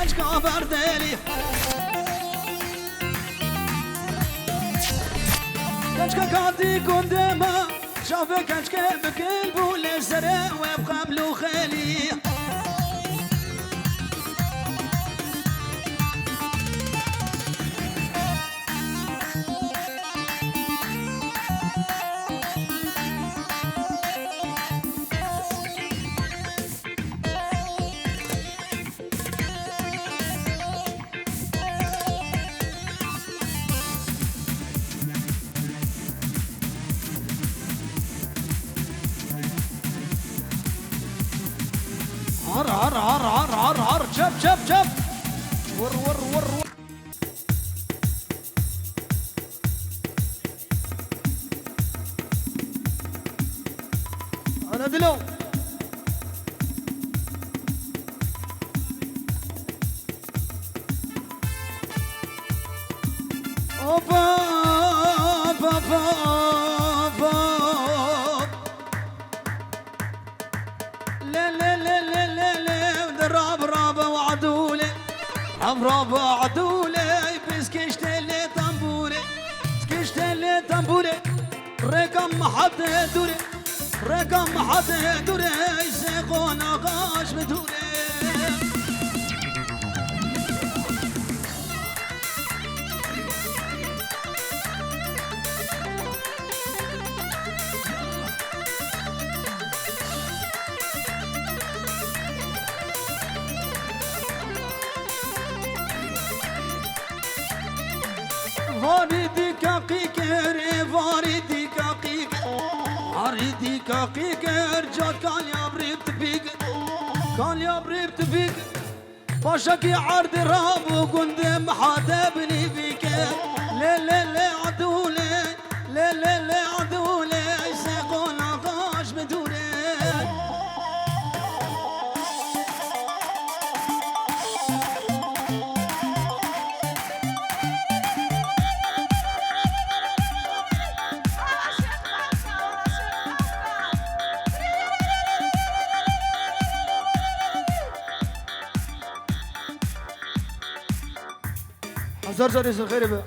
كنش كابر دالي كنش كاكادي كندما شافك كنش بقلبه للزرع ويبقى بلو خالي عر عر عر عر عر عر شب شب شب ور ور ور ور على دلو اوبا اوبا اوبا لا لا لا لا لا لا دراب رابا وعدولي رابا عدولي بس كشتلي طنبولي كشتلي طنبولي رقم حتى دوري رقم حتى دوري يسيقون غاش بدوري واردي كاقيكر واردي كاقيكر واردي كاقيكر جات كان يابريبت بيك كان يابريبت بيك باشاكي عرض راب وقندم حاتبني فيك لا لا لا عدولي لا لا لا عدولي يسيقون غاش بدوري زر زر يصير خير بقى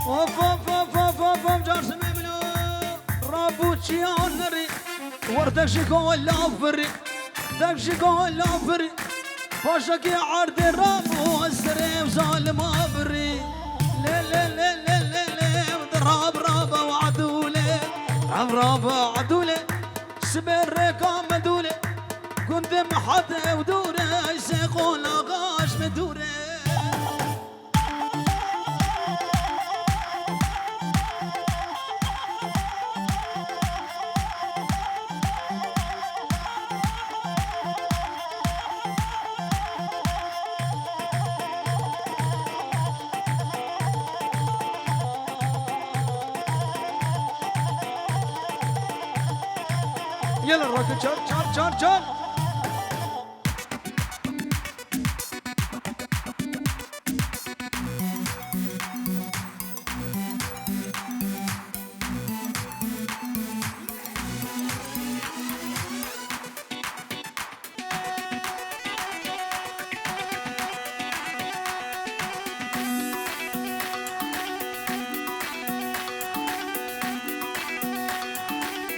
اوف اوف اوف اوف اوف اوف جار سمي منو رابوتشي عنري وردك شكو اللافري دك شكو اللافري فاشك يا عرض الرابو السري وظالم ابري لا لا لا لا لا لا ضرب رابا وعدولي رابا عدولي سبر رقم دولي كنت محطة ودوري يسيقون غاش بدوري يلا الراكب شار شار شار شار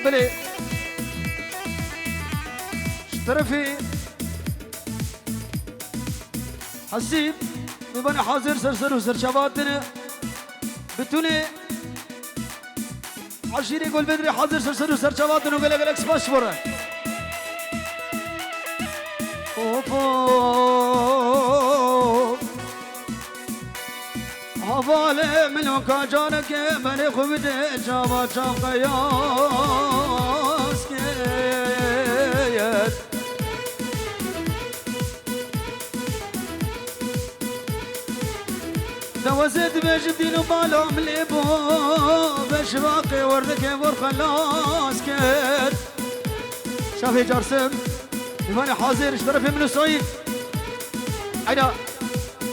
بلي طرفي حسيب ببني حاضر سرسر وسرشاباتنا بتوني عشيري يقول بدري حاضر سرسر وسرشاباتنا وقال لك سباش برا حوالي من وكاجارك بني خبدي جابا شاق قياس كيت دوزت بجبدين وبالهم ليبو بشواقي وردك ور خلاص كيت شافي جارسم يفاني حاضر اشترفي من الصعيد اينا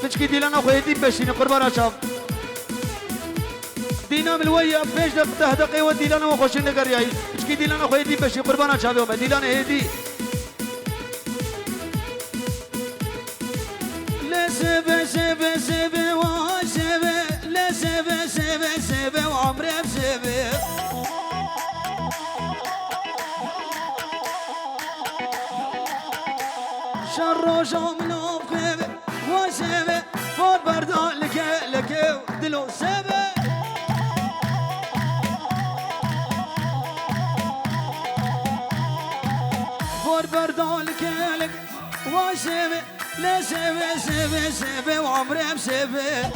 تشكي دي لنا خويتي بشيني قربان اشاف دينا ملوية بيش تهدقي وديلانا وخوش النقرياي اشكي ديلانا خوي دي بشي قربانا شابه وما ديلانا هيدي لا سبه سبه سبه وسبه لا سبه سبه سبه وعمري بسبه شر شامنا بخيبه وسبه فور بردان لك دلو سبه فور بردان لك وسبه لا سبه سبه سبه وعمري بسبه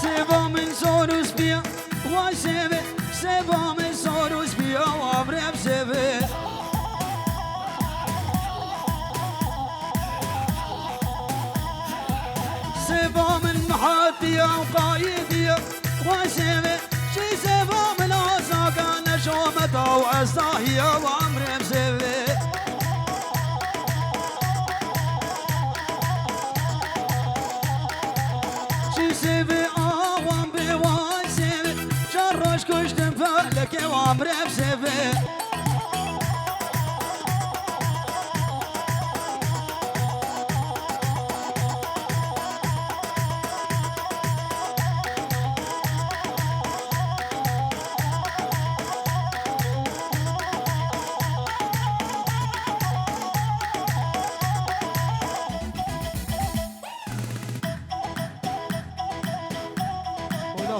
سبا من سوروس بيا وسبه سبا من سوروس بيا وعمري بسبه سبا من محاتيا وقايديا وسبه شي سبا من عزاقا نشومتا وأصاهيا وعمري بسبه شي سبه آوان بوان سبه شرش كشتن فالك وعمري بسبه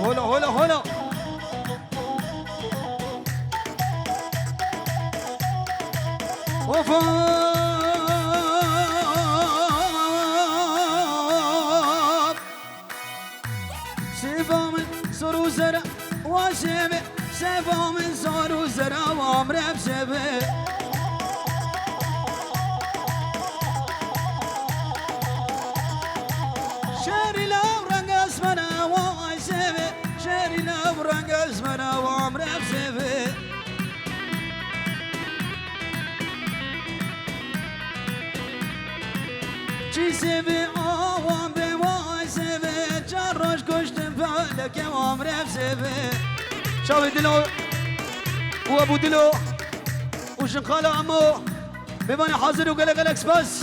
هلا هلا هلا وفا سيفا من صاروا زرع وسبع سيفا من صاروا زرع وعمري بسبع شاري لو رنق اسمنا وسبع شاري لو رنق اسمنا وعمري بسبع چی سبع آوان به وای سبع جراش کشتم فعلك وعمري بسبع شاوي دلو وابو دلو وشنقال عمو بماني حاضر وقلق الاكس بس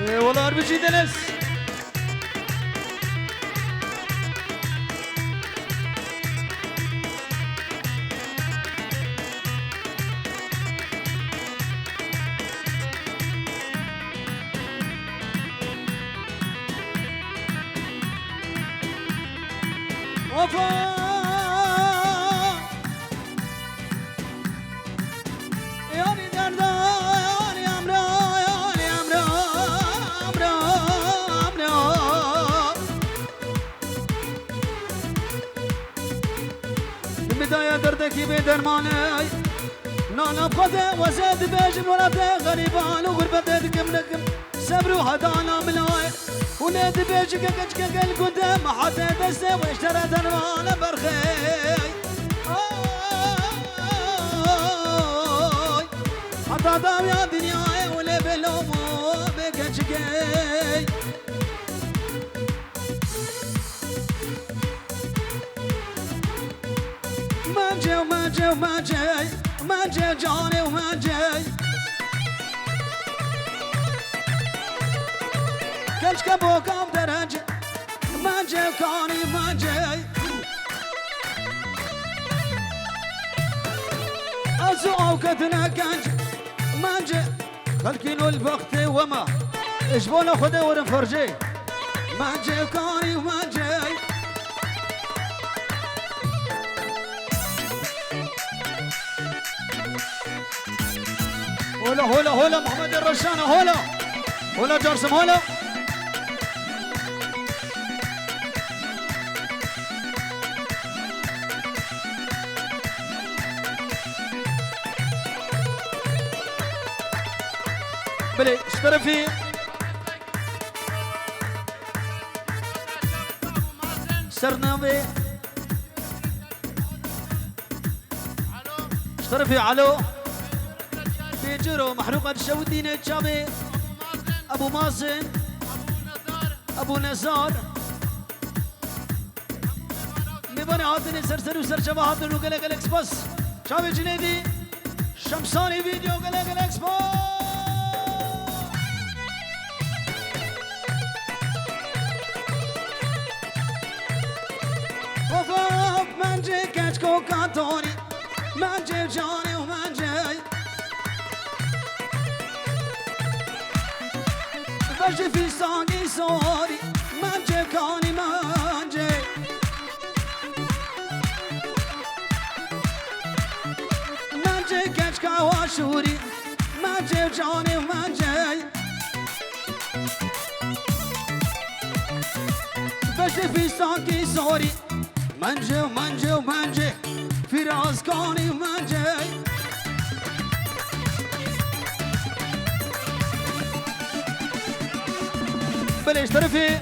والله اربجي دنس وفا ياني دردا ياني امرا ياني امرا امرا امرا بداية دردك بدرماني نانا بخده وزاد بيجن ولده غريبان وغربته دكم صبروا هدانا ملاي وناد بيجك كجك القدام حتى دسه واشترى درمان برخي حتى دام يا دنيا ولا بلومو بكجكي ما جاي وما جاي وما جاي ما جاي جاني وما جاي كلش كبوكم درجة ما جاي كاني ما جاي أزو كتنا كنج ما جاي خلكينو البخت وما إجبونا خده ورنفرجي ما جاي كاني ما جاي هولا هولا هولا محمد الرشانة هولا هولا جرسم هولا بلي اشترفي سرنامي اشترفي علو بيجرو محروقة الشودين الشامي ابو مازن ابو نزار مباني هاتني سرسر وسر شبه هاتن وقلق الاكسباس شامي جنيدي شمساني فيديو قلق الاكسباس وفاق من جي كاتكو كاتوني من جي جاني ومن جي بجي في ساقي صوري من جي كاني من جي من جي كاتكا واشوري من جي جاني ومن جي بجي في ساقي صوري منجي ومنجي ومنجي في راس كوني ومنجي بليش طرفي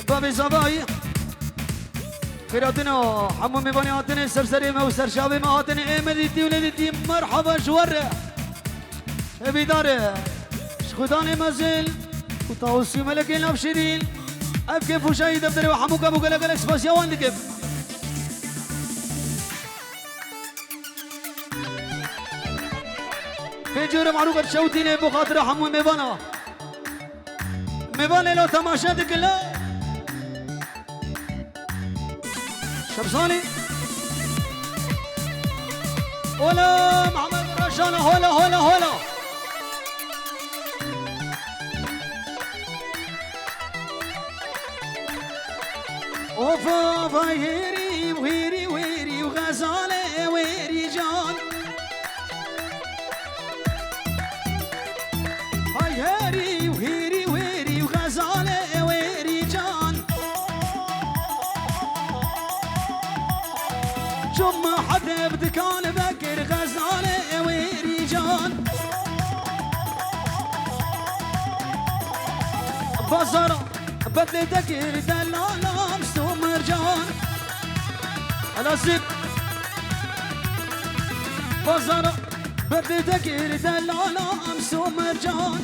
بابي زباي خيراتنا حمو مباني هاتني سرسري ما وسرشابي ما هاتني امديتي ولديتي مرحبا جوار ابيدار شخداني مازل وطاوسي ملكي نبشرين كيف وشاهد بدري وحموك ابو قلق الاكسباس يا وين كيف في جورة معروقة شوتيني بخاطر حمو ميبانا ميبانا لو تماشاتك لا شمساني ولا محمد رشانة هولا هولا هولا اوفا فايري ويري ويري وغزالة ويري جان فايري ويري ويري وغزالة ويري جان جمع حدا بدكان بكر غزالة ويري جان بزر بدل دكر دلالة مرجان على سب بزر بدل دكر دلالة مرجان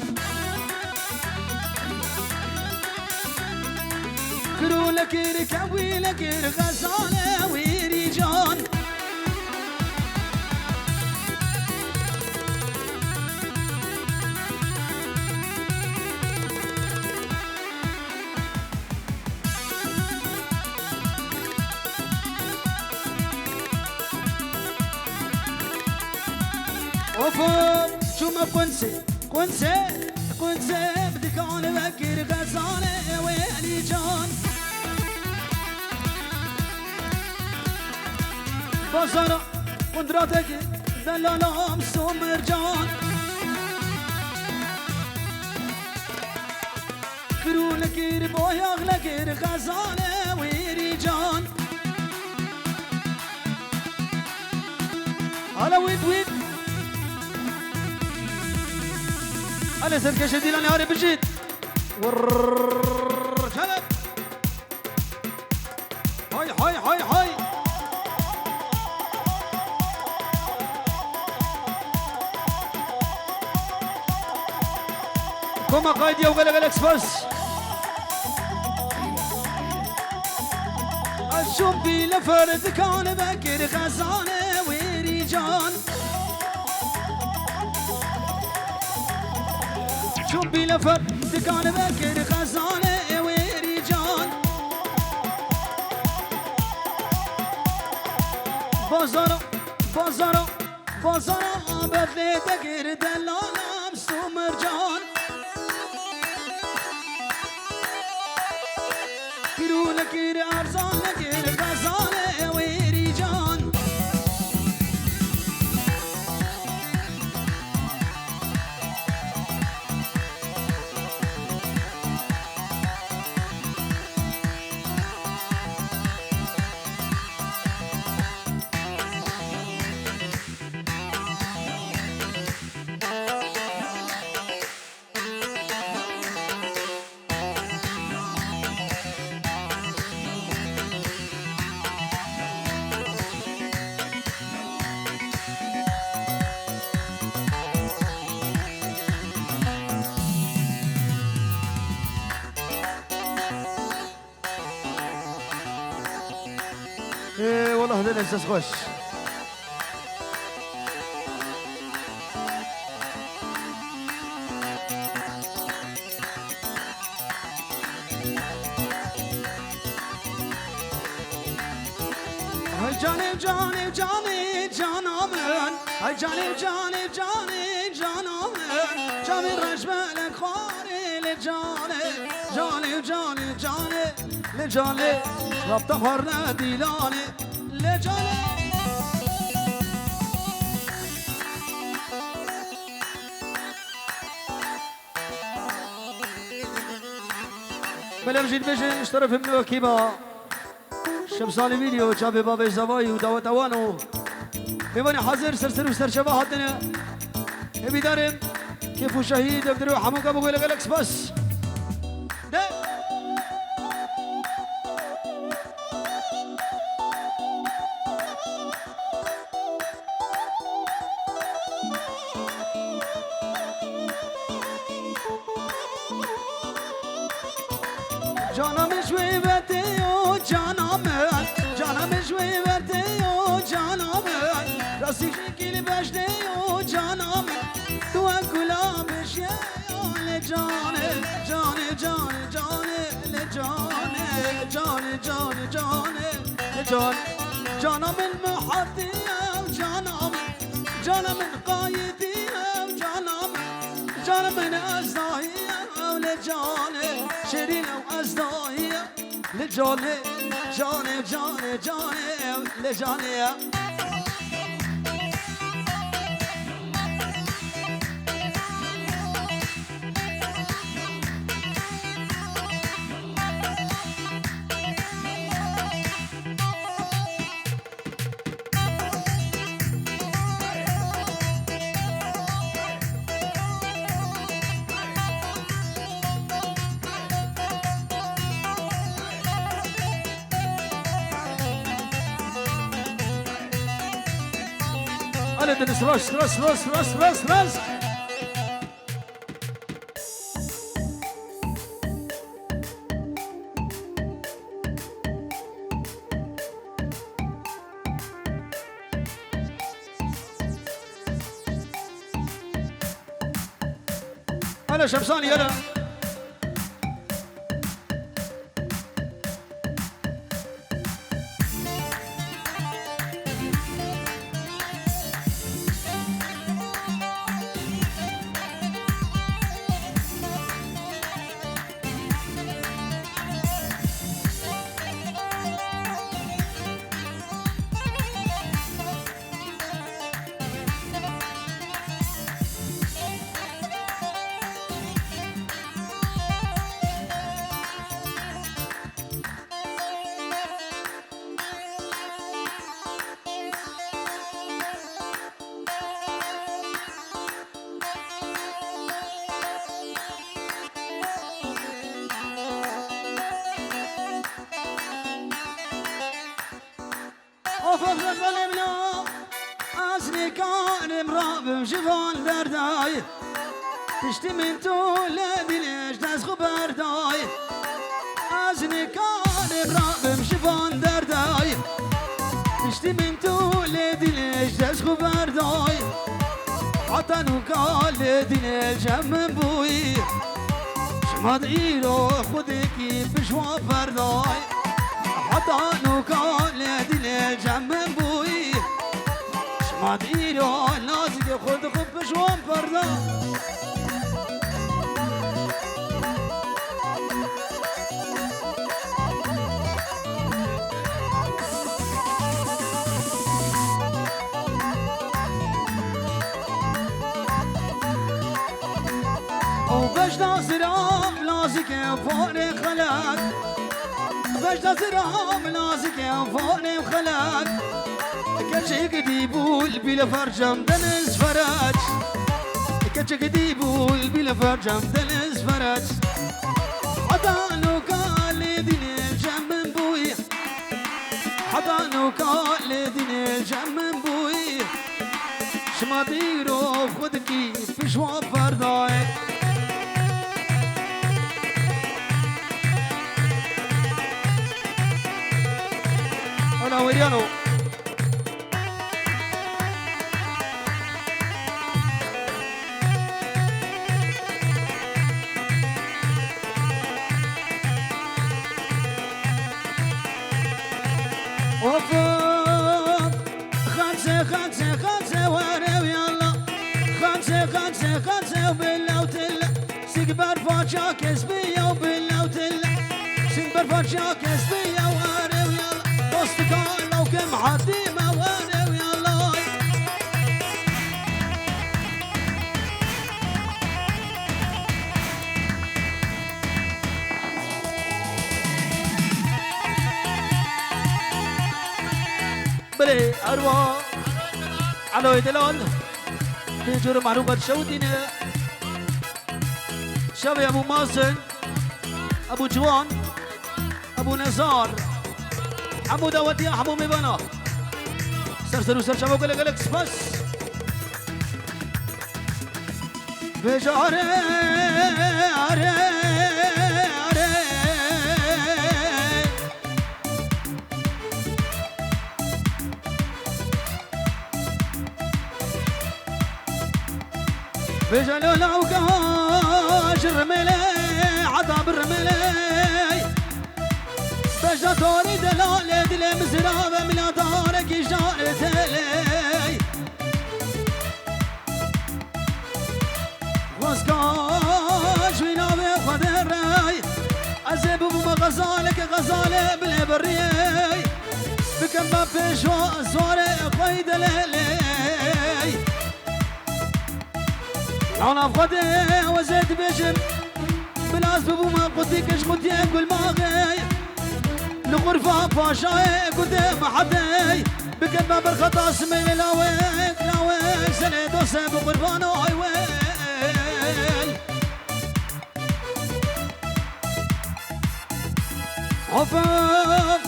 كرو لكر كوي لكر غزالة ورجان وفوق شو ما كنسي بدك انا بكر غزالة ويلي جان بزر قدرتك دلالة مرجان كرو لكير بوياغ لكير غزالة ويلي جان هلا ويد أنا سنكش دي لاني هاري بجيت شلب هاي كوما قايد يوغل الاكسبرس الشوبي لفرد كان بكر غزالة ورجال شوبي لفرد كان بكر غزالة ورجال بازارا بدلي تقر دلالة مسو مرجان كيرو لكير أرزان لكير غزالة ورجال ايه والله هذا الاحساس خوش. جاني جاني جاني جانامن هاي جاني جاني جاني جانامن جاني رجملك خاري لجاني جاني جاني جاني لجاني ربط هرنا ديلاني لجاني بلا بجيت بجي اشترف من وكيبا شمساني فيديو شافي بابي زواي وداوت اوانو بيباني حاضر سرسر وسر شباب هاتنا ابي دارم كيف شهيد بدرو حموك ابو قول لك بس ده جانا مشوي بتيو جانا من جانا مشوي بتيو جانا من راسي شكل بشتيو جانا من تو كلا مشي لجاني جاني جاني جاني لجاني جاني جاني جاني لجاني جانا من محطي جانا من جانا من قايدي جانا من أصداهي لجاني شيرين وأصداهي لجاني جاني جاني جاني لجاني أنا دنس راس راس راس راس راس راس أنا شمساني أنا أفضل قلبنا أصلي كان مراب جفان درداي تشتي من تولدي ليش تسخو برداي أصلي كان مراب جفان درداي تشتي من تولدي ليش تسخو برداي عطانو قالدي ليش من بوي شماد إيرو خدكي بشوا برداي عطانو قالدي ليش من بوي شماد إيرو لازق خد بشوا برداي وبجدا سرام لازق فوقني خلاك بجدا سرام لازق فوقني وخلاك كتشك ديبول بلا فرجم دنس فرج كتشك ديبول بلا فرجم دنس فرج حضانو قال دين الجم بوي حضانو قال دين الجم بوي شما ديرو خدكي في شواب فرداي ويريانو وفوق خمسة ورا ويلا خمسة وبالله وتلا سيكبر فاجا كسبية وبالله وتلا سيكبر فاجا كسبية ورا ويلا دوستك لو كم حدي ما ورا ويلا بلي أروى على دلال تجور معروفة شودينا شابي أبو مازن أبو جوان أبو نزار عمو داودي حمو ميبانا سر شابو قلق بس بيجا أري بجلو لو كاش الرملي عذاب الرملي بجا توري دلالي دلي مزرابة من دارك جارتلي واسكاش وينا بخد الراي أزيب بما غزالك غزالي بالبريي بكم بفشوا زوري قيد ليلي أنا بخدي وزيد بيجم بلاس ببو ما قديكش قدي أقول ما غي لغرفة فاشاي قدي ما حدي بكلمة بالخطا سمين لاويك سنة دوسة بقربانو عيويل عفاف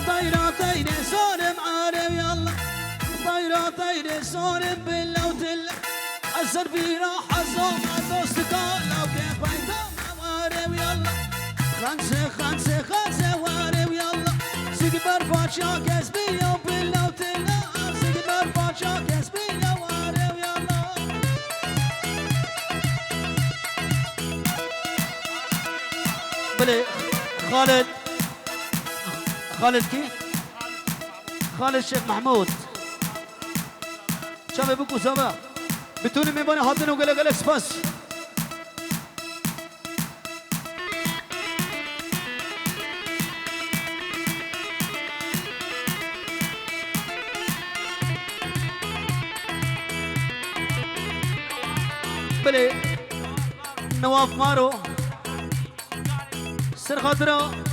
طيرة صارم عارف يلا طيرة صارم بالله وتلا أسر في راحة زوما دوستك لو كيف بيتم واري ويلا خمسة واري ويلا سيكبر فاشا كسبية وبالله وتلا سيكبر فاشا كسبية واري ويلا بلي خالد كيف؟ خالد الشيخ محمود شباب بكو سوا بتوني ميباني حاطينه وقلق اكسباس بلي نواف مارو سر خاطره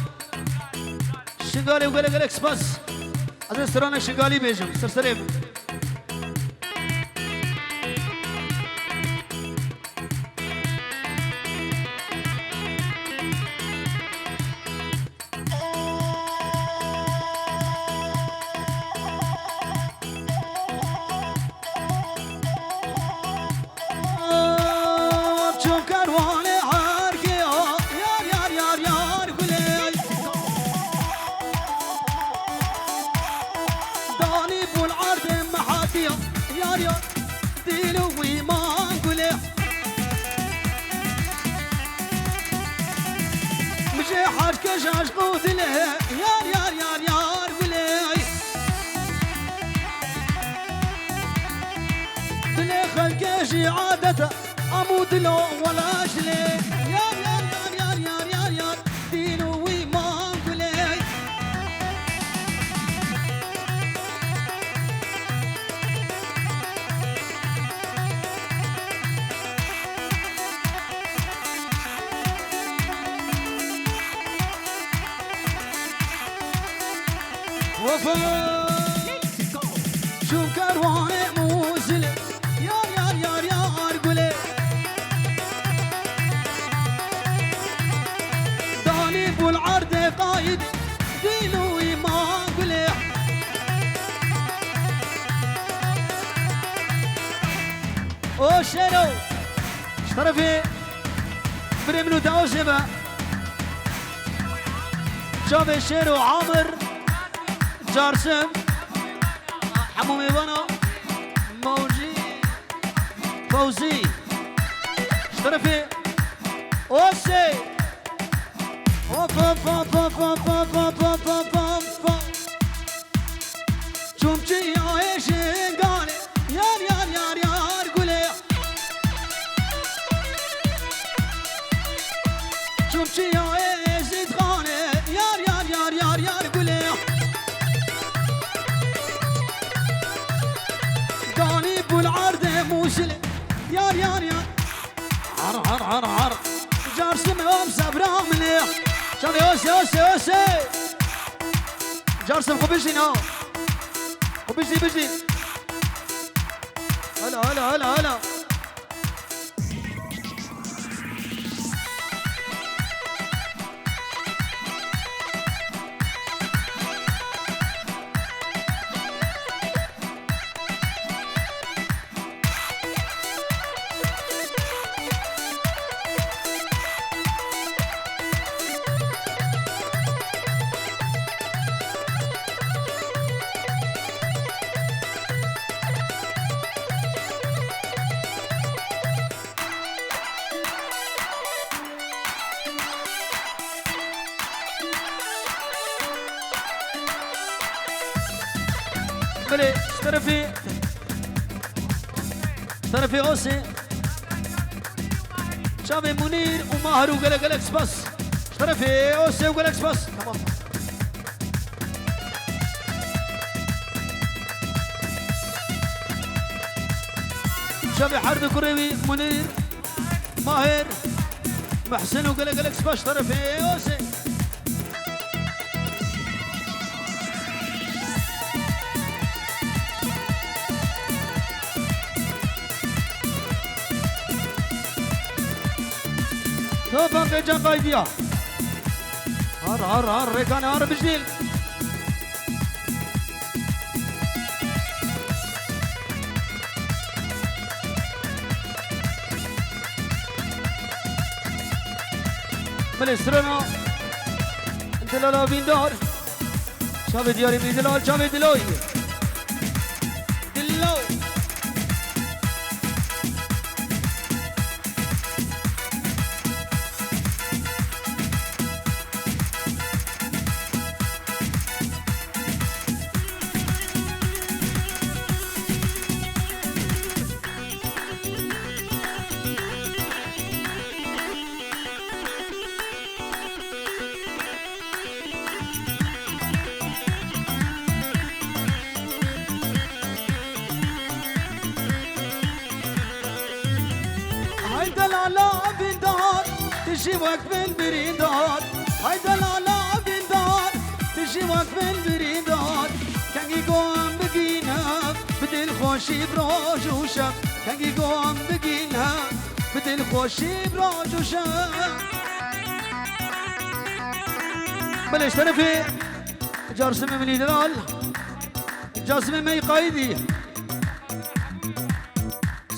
شنغالي وقلق اكسباس هذا سرانك شنغالي بيجم سرسريم كشاش قودله يار بلاي بلا خلقش عادته امود له ولا شلي يار دينو ويمان بلاي وفا شو كرواني موزلي يار قولي داني بالعرض قايد دينو ما قولي او شيرو اشترفي بريمنو تاوشبه شوف شيرو عامر جارسم حمومي بنا موجي فوزي اشترفي اوسي اوب اوب اوب اوب اوب اوب اوب اوب اوب اوب چومچی آیشگانه یار یار یار یار گله چومچی آیزید خانه یار یار یار یار یار گله دانی بالعرض موسل یار یار یار عر عر عر عر جارسم يوم سبرامني شافي اوسي اوسي اوسي جارسم خبشنا وبيجي بيجي هلا هلا هلا هلا بلي اشترفي اوسي شافي منير وماهر وقلق اكس بس اشترفي اوسي وقلق اكس بس تمام شافي حرب كريوي منير ماهر محسن وقلق اكس بس اشترفي اوسي توفا في جنب ايديا هار هار هار ريكان هار بجديل ملسترنا انت لا بين دار شافي دياري بي دلال شافي دلوي دلو تجي وقف البريدات هيدا العلا بالدار تجي وقف البريدات كان يقوم بقينا بدل خوشي براج وشاف كان يقوم بقينا بدل خوشي براج وشاف بلش ترفي جارسم من دلال جاسم مي قايدي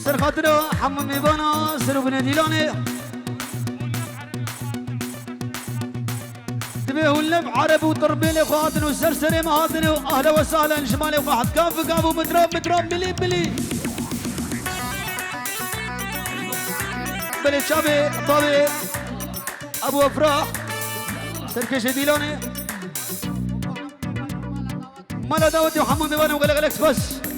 سر خاطره حمامي بنا سر بن ديلاني واللب عرب وطربيلي وخاطن وسرسري مهاطن واهلا وسهلا شمالي وواحد كاف كاف ومتراب متراب بلي بلي بلي شابي طابي ابو افراح سركش ديلوني مالا داودي وحمامي وانا وقلق الاكس بس